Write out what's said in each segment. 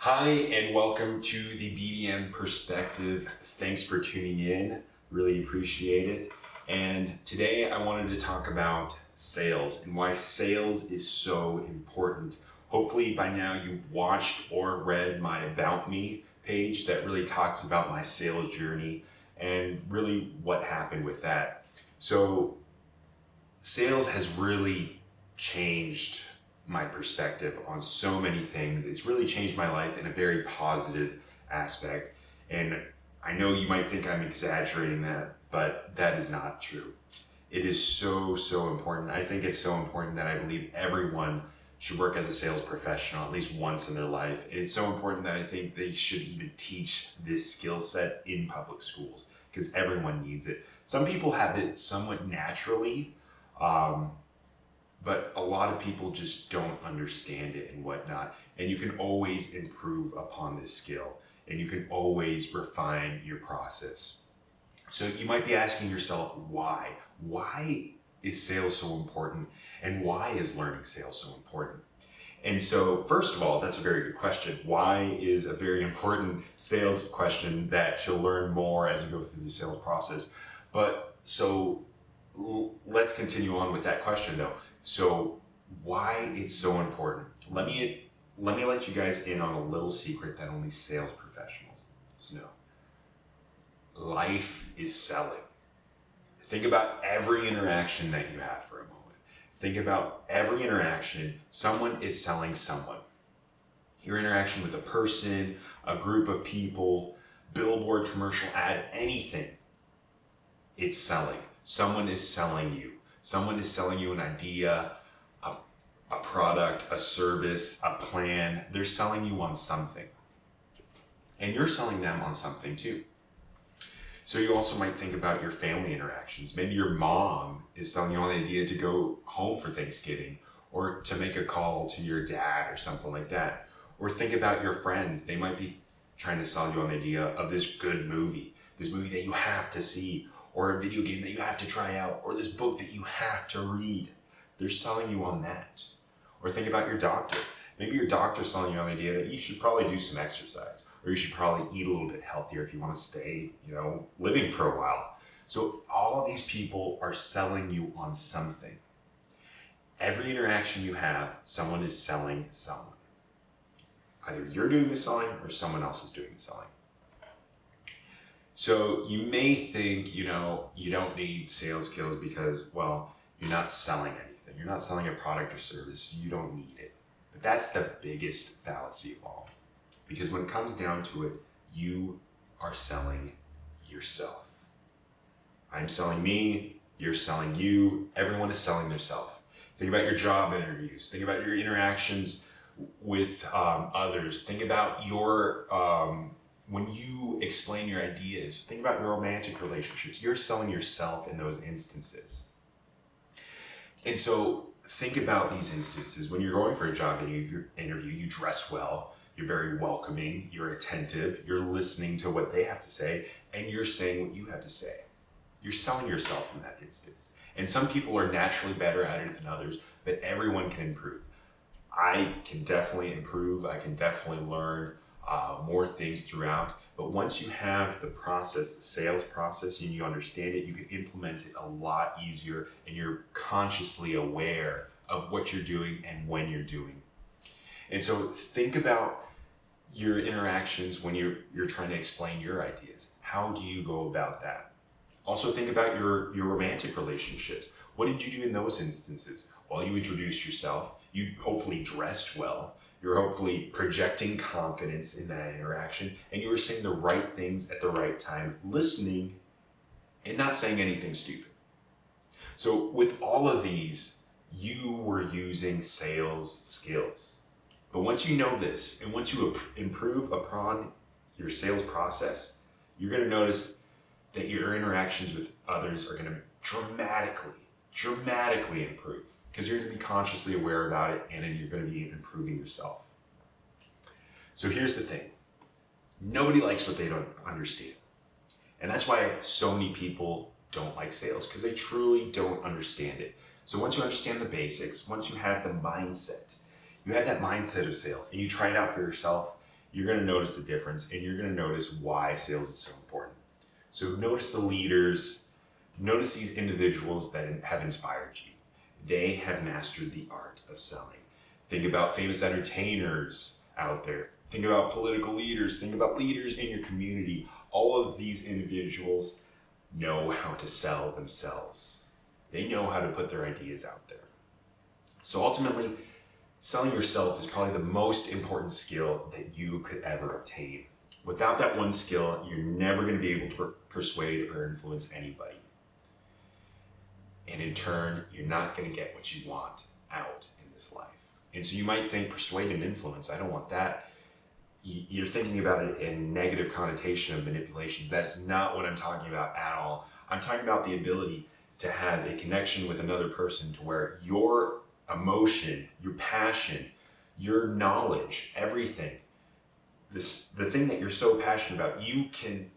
Hi, and welcome to the BDM Perspective. Thanks for tuning in. Really appreciate it. And today I wanted to talk about sales and why sales is so important. Hopefully by now you've watched or read my About Me page that really talks about my sales journey and really what happened with that. So sales has really changed my perspective on so many things. It's really changed my life in a very positive aspect. And I know you might think I'm exaggerating that, but that is not true. It is so important. I think it's so important that I believe everyone should work as a sales professional at least once in their life. And it's so important that I think they should even teach this skill set in public schools because everyone needs it. Some people have it somewhat naturally, but a lot of people just don't understand it and whatnot. And you can always improve upon this skill and you can always refine your process. So you might be asking yourself, why? Why is sales so important? And why is learning sales so important? And so first of all, that's a very good question. Why is a very important sales question that you'll learn more as you go through the sales process. But so let's continue on with that question though. So why it's so important? Let me let you guys in on a little secret that only sales professionals know. Life is selling. Think about every interaction that you have for a moment. Think about every interaction. Someone is selling someone. Your interaction with a person, a group of people, billboard, commercial ad, anything. It's selling. Someone is selling you. Someone is selling you an idea, a product, a service, a plan. They're selling you on something. And you're selling them on something too. So you also might think about your family interactions. Maybe your mom is selling you on the idea to go home for Thanksgiving or to make a call to your dad or something like that. Or think about your friends. They might be trying to sell you on the idea of this good movie, this movie that you have to see, or a video game that you have to try out, or this book that you have to read. They're selling you on that. Or think about your doctor. Maybe your doctor's selling you on the idea that you should probably do some exercise, or you should probably eat a little bit healthier if you want to stay, living for a while. So all of these people are selling you on something. Every interaction you have, someone is selling someone. Either you're doing the selling or someone else is doing the selling. So you may think, you don't need sales skills because, you're not selling anything. You're not selling a product or service. You don't need it. But that's the biggest fallacy of all. Because when it comes down to it, you are selling yourself. I'm selling me, you're selling you, everyone is selling themselves. Think about your job interviews. Think about your interactions with others. Think about your... when you explain your ideas, think about your romantic relationships. You're selling yourself in those instances. And so think about these instances. When you're going for a job interview, you dress well, you're very welcoming, you're attentive, you're listening to what they have to say, and you're saying what you have to say. You're selling yourself in that instance. And some people are naturally better at it than others, but everyone can improve. I can definitely improve. I can definitely learn more things throughout. But once you have the process, the sales process, and you understand it, you can implement it a lot easier and you're consciously aware of what you're doing and when you're doing. And so think about your interactions when you're trying to explain your ideas. How do you go about that? Also think about your romantic relationships. What did you do in those instances? Well, you introduced yourself, you hopefully dressed well, you're hopefully projecting confidence in that interaction, and you were saying the right things at the right time, listening and not saying anything stupid. So with all of these, you were using sales skills. But once you know this, and once you improve upon your sales process, you're going to notice that your interactions with others are going to dramatically improve. Because you're going to be consciously aware about it and then you're going to be improving yourself. So here's the thing. Nobody likes what they don't understand. And that's why so many people don't like sales, because they truly don't understand it. So once you understand the basics, once you have the mindset, you have that mindset of sales and you try it out for yourself, you're going to notice the difference, and you're going to notice why sales is so important. So notice the leaders, notice these individuals that have inspired you. They have mastered the art of selling. Think about famous entertainers out there. Think about political leaders. Think about leaders in your community. All of these individuals know how to sell themselves. They know how to put their ideas out there. So ultimately, selling yourself is probably the most important skill that you could ever obtain. Without that one skill, you're never going to be able to persuade or influence anybody. And in turn, you're not going to get what you want out in this life. And so you might think, persuade and influence, I don't want that. You're thinking about it in negative connotation of manipulations. That is not what I'm talking about at all. I'm talking about the ability to have a connection with another person to where your emotion, your passion, your knowledge, everything, the thing that you're so passionate about, you can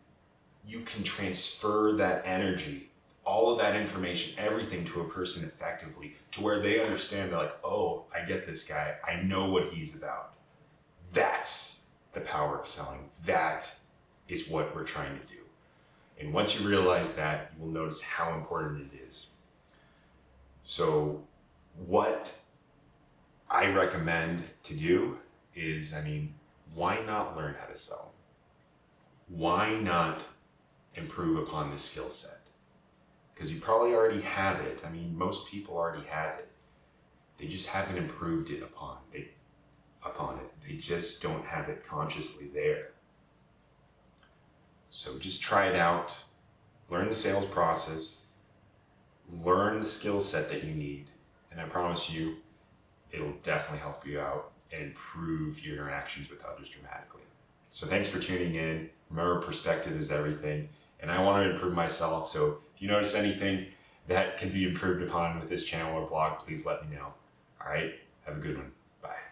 transfer that energy, all of that information, everything to a person effectively to where they understand, they're like, oh, I get this guy. I know what he's about. That's the power of selling. That is what we're trying to do. And once you realize that, you will notice how important it is. So what I recommend to do is, why not learn how to sell? Why not improve upon this skill set? Because you probably already have it. Most people already have it. They just haven't improved it upon it. They just don't have it consciously there. So just try it out. Learn the sales process. Learn the skill set that you need. And I promise you, it'll definitely help you out and improve your interactions with others dramatically. So thanks for tuning in. Remember, perspective is everything. And I want to improve myself. So if you notice anything that can be improved upon with this channel or blog, please let me know. All right? Have a good one. Bye.